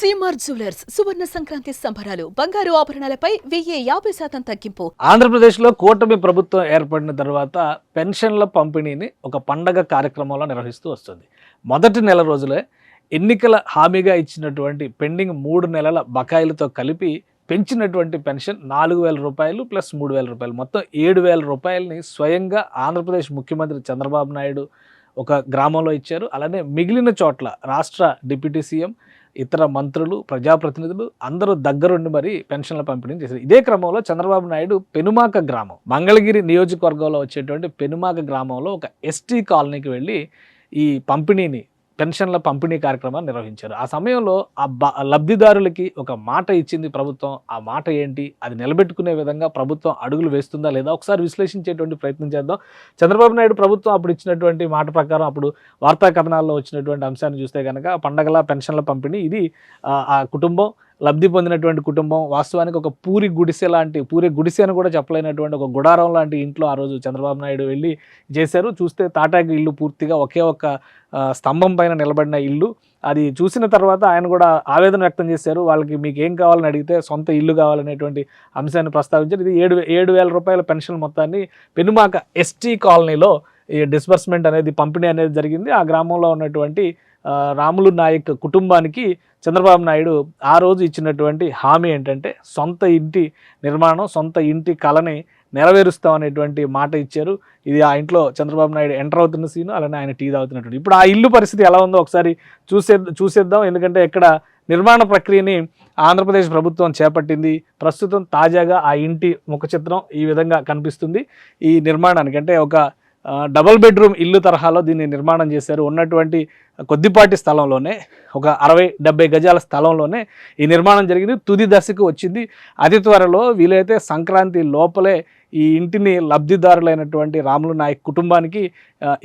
CMR jewellers సువర్ణ సంక్రాంతి సంబరాలు బంగారు ఆభరణాలపై 1050% తగ్గింపు. ఆంధ్రప్రదేశ్లో కూటమి ప్రభుత్వం ఏర్పడిన తర్వాత పెన్షన్ల పంపిణీని ఒక పండగ కార్యక్రమంలో నిర్వహిస్తూ వస్తుంది. మొదటి నెల రోజులే ఎన్నికల హామీగా ఇచ్చినటువంటి పెండింగ్ 3 నెలల బకాయిలతో కలిపి పెంచినటువంటి పెన్షన్ 4,000 రూపాయలు ప్లస్ 3,000 రూపాయలు, మొత్తం 7,000 రూపాయలని స్వయంగా ఆంధ్రప్రదేశ్ ముఖ్యమంత్రి చంద్రబాబు నాయుడు ఒక గ్రామంలో ఇచ్చారు. అలానే మిగిలిన చోట్ల రాష్ట్ర డిప్యూటీ సీఎం, ఇతర మంత్రులు, ప్రజాప్రతినిధులు అందరూ దగ్గరుండి మరి పెన్షన్ల పంపిణీ చేశారు. ఇదే క్రమంలో చంద్రబాబు నాయుడు పెనుమాక గ్రామం, మంగళగిరి నియోజకవర్గంలో వచ్చేటువంటి పెనుమాక గ్రామంలో ఒక ఎస్టీ కాలనీకి వెళ్ళి ఈ పెన్షన్ల పంపిణీ కార్యక్రమాన్ని నిర్వహించారు. ఆ సమయంలో లబ్ధిదారులకి ఒక మాట ఇచ్చింది ప్రభుత్వం. ఆ మాట ఏంటి, అది నిలబెట్టుకునే విధంగా ప్రభుత్వం అడుగులు వేస్తుందా లేదా ఒకసారి విశ్లేషించేటువంటి ప్రయత్నం చేద్దాం. చంద్రబాబు నాయుడు ప్రభుత్వం అప్పుడు ఇచ్చినటువంటి మాట ప్రకారం అప్పుడు వార్తా కథనాల్లో వచ్చినటువంటి అంశాన్ని చూస్తే కనుక పండగల పెన్షన్ల పంపిణీ ఇది ఆ కుటుంబం, లబ్ధి పొందినటువంటి కుటుంబం వాస్తవానికి ఒక పూరి గుడిసె అని కూడా చెప్పలేనటువంటి ఒక గుడారం లాంటి ఇంట్లో ఆ రోజు చంద్రబాబు నాయుడు వెళ్ళి చేశారు. చూస్తే తాటాకు ఇల్లు, పూర్తిగా ఒకే ఒక్క స్తంభం పైన నిలబడిన ఇల్లు. అది చూసిన తర్వాత ఆయన కూడా ఆవేదన వ్యక్తం చేశారు. వాళ్ళకి మీకు ఏం కావాలని అడిగితే సొంత ఇల్లు కావాలనేటువంటి అంశాన్ని ప్రస్తావించారు. ఇది 7,000 రూపాయల పెన్షన్ మొత్తాన్ని పెనుమాక ఎస్టీ కాలనీలో ఈ డిస్బర్స్మెంట్ అనేది, పంపిణీ అనేది జరిగింది. ఆ గ్రామంలో ఉన్నటువంటి రాములు నాయక్ కుటుంబానికి చంద్రబాబు నాయుడు ఆ రోజు ఇచ్చినటువంటి హామీ ఏంటంటే సొంత ఇంటి నిర్మాణం, సొంత ఇంటి కళని నెరవేరుస్తాం అనేటువంటి మాట ఇచ్చారు. ఇది ఆ ఇంట్లో చంద్రబాబు నాయుడు ఎంటర్ అవుతున్న సీను, అలానే ఆయన టీ తాగుతున్నటువంటి. ఇప్పుడు ఆ ఇల్లు పరిస్థితి ఎలా ఉందో ఒకసారి చూసేద్దాం. ఎందుకంటే ఇక్కడ నిర్మాణ ప్రక్రియని ఆంధ్రప్రదేశ్ ప్రభుత్వం చేపట్టింది. ప్రస్తుతం తాజాగా ఆ ఇంటి ముఖ చిత్రం ఈ విధంగా కనిపిస్తుంది. ఈ నిర్మాణానికి అంటే ఒక డబుల్ బెడ్రూమ్ ఇల్లు తరహాలో దీన్ని నిర్మాణం చేశారు. ఉన్నటువంటి కొద్దిపాటి స్థలంలోనే, ఒక 60-70 గజాల స్థలంలోనే ఈ నిర్మాణం జరిగింది. తుది దశకు వచ్చింది. అతి త్వరలో వీలైతే సంక్రాంతి లోపలే ఈ ఇంటిని లబ్ధిదారులైనటువంటి రాములు నాయక్ కుటుంబానికి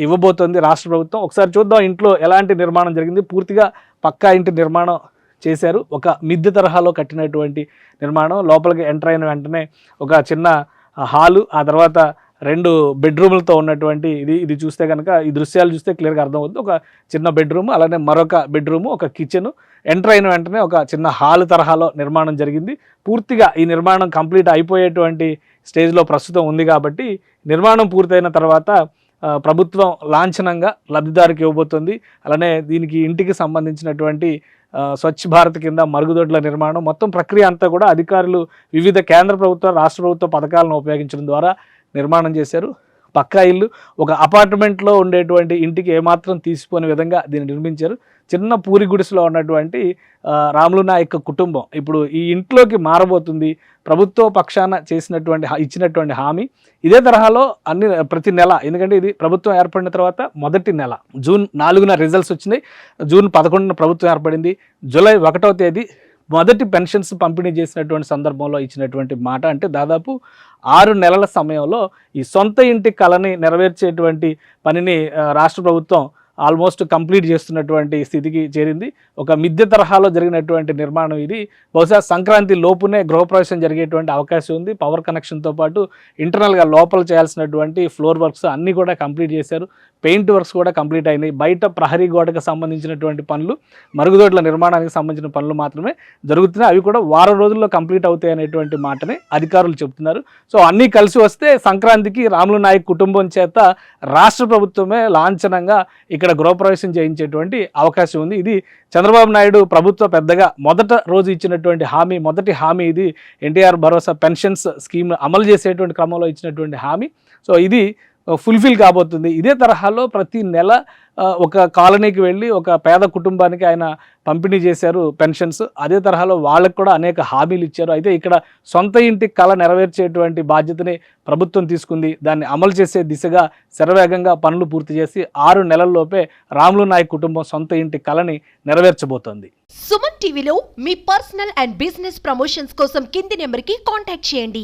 ఇవ్వబోతోంది రాష్ట్ర ప్రభుత్వం. ఒకసారి చూద్దాం ఇంట్లో ఎలాంటి నిర్మాణం జరిగింది. పూర్తిగా పక్కా ఇంటి నిర్మాణం చేశారు. ఒక మిద్దె తరహాలో కట్టినటువంటి నిర్మాణం. లోపలికి ఎంటర్ అయిన వెంటనే ఒక చిన్న హాలు, ఆ తర్వాత 2 బెడ్రూములతో ఉన్నటువంటి ఇది చూస్తే కనుక ఈ దృశ్యాలు చూస్తే క్లియర్గా అర్థమవుతుంది. ఒక చిన్న బెడ్రూమ్, అలానే మరొక బెడ్రూము, ఒక కిచెను. ఎంటర్ అయిన వెంటనే ఒక చిన్న హాల్ తరహాలో నిర్మాణం జరిగింది. పూర్తిగా ఈ నిర్మాణం కంప్లీట్ అయిపోయేటువంటి స్టేజ్లో ప్రస్తుతం ఉంది. కాబట్టి నిర్మాణం పూర్తయిన తర్వాత ప్రభుత్వం లాంఛనంగా లబ్ధిదారికి ఇవ్వబోతుంది. అలానే దీనికి ఇంటికి సంబంధించినటువంటి స్వచ్ఛ భారత్ కింద మరుగుదొడ్ల నిర్మాణం, మొత్తం ప్రక్రియ అంతా కూడా అధికారులు వివిధ కేంద్ర ప్రభుత్వ, రాష్ట్ర ప్రభుత్వ పథకాలను ఉపయోగించడం ద్వారా నిర్మాణం చేశారు. పక్కా ఇల్లు, ఒక అపార్ట్మెంట్లో ఉండేటువంటి ఇంటికి ఏమాత్రం తీసిపోని విధంగా దీన్ని నిర్మించారు. చిన్న పూరి గుడిసెలో ఉన్నటువంటి రాములు నాయక్ కుటుంబం ఇప్పుడు ఈ ఇంట్లోకి మారబోతుంది. ప్రభుత్వ పక్షాన ఇచ్చినటువంటి హామీ ఇదే తరహాలో ప్రతి నెల, ఎందుకంటే ఇది ప్రభుత్వం ఏర్పడిన తర్వాత మొదటి నెల జూన్ 4న రిజల్ట్స్ వచ్చినాయి. జూన్ 11న ప్రభుత్వం ఏర్పడింది. జూలై 1వ తేదీ మొదటి పెన్షన్స్ పంపిణీ చేసినటువంటి సందర్భంలో ఇచ్చినటువంటి మాట అంటే దాదాపు 6 నెలల సమయంలో ఈ సొంత ఇంటి కళని నెరవేర్చేటువంటి పనిని రాష్ట్ర ప్రభుత్వం ఆల్మోస్ట్ కంప్లీట్ చేస్తున్నటువంటి స్థితికి చేరింది. ఒక మిద్దె తరహాలో జరిగినటువంటి నిర్మాణం ఇది. బహుశా సంక్రాంతి లోపునే గృహప్రవేశం జరిగేటువంటి అవకాశం ఉంది. పవర్ కనెక్షన్తో పాటు ఇంటర్నల్గా లోపల చేయాల్సినటువంటి ఫ్లోర్ వర్క్స్ అన్నీ కూడా కంప్లీట్ చేశారు. పెయింట్ వర్క్స్ కూడా కంప్లీట్ అయినాయి. బయట ప్రహరీ గోడకు సంబంధించినటువంటి పనులు, మరుగుదొడ్ల నిర్మాణానికి సంబంధించిన పనులు మాత్రమే జరుగుతున్నాయి. అవి కూడా వారం రోజుల్లో కంప్లీట్ అవుతాయి అనేటువంటి మాటనే అధికారులు చెబుతున్నారు. సో అన్నీ కలిసి వస్తే సంక్రాంతికి రాములు నాయక్ కుటుంబం చేత రాష్ట్ర ప్రభుత్వమే లాంఛనంగా ఇక్కడ గృహప్రవేశం చేయించేటువంటి అవకాశం ఉంది. ఇది చంద్రబాబు నాయుడు ప్రభుత్వ పెద్దగా మొదటి రోజు ఇచ్చినటువంటి మొదటి హామీ ఇది. ఎన్టీఆర్ భరోసా పెన్షన్స్ స్కీమ్ అమలు చేసేటువంటి క్రమంలో ఇచ్చినటువంటి హామీ. సో ఇది ఫుల్ఫిల్ కాబోతుంది. ఇదే తరహాలో ప్రతి నెల ఒక కాలనీకి వెళ్ళి ఒక పేద కుటుంబానికి ఆయన పంపిణీ చేశారు పెన్షన్స్. అదే తరహాలో వాళ్ళకు కూడా అనేక హామీలు ఇచ్చారు. అయితే ఇక్కడ సొంత ఇంటి కళ నెరవేర్చేటువంటి బాధ్యతని ప్రభుత్వం తీసుకుంది. దాన్ని అమలు చేసే దిశగా శరవేగంగా పనులు పూర్తి చేసి 6 నెలల్లోపే రాములు నాయక్ కుటుంబం సొంత ఇంటి కళని నెరవేర్చబోతోంది. సుమన్ టీవీలో మీ పర్సనల్ అండ్ బిజినెస్ ప్రమోషన్స్ కోసం కింది నెంబర్కి కాంటాక్ట్ చేయండి.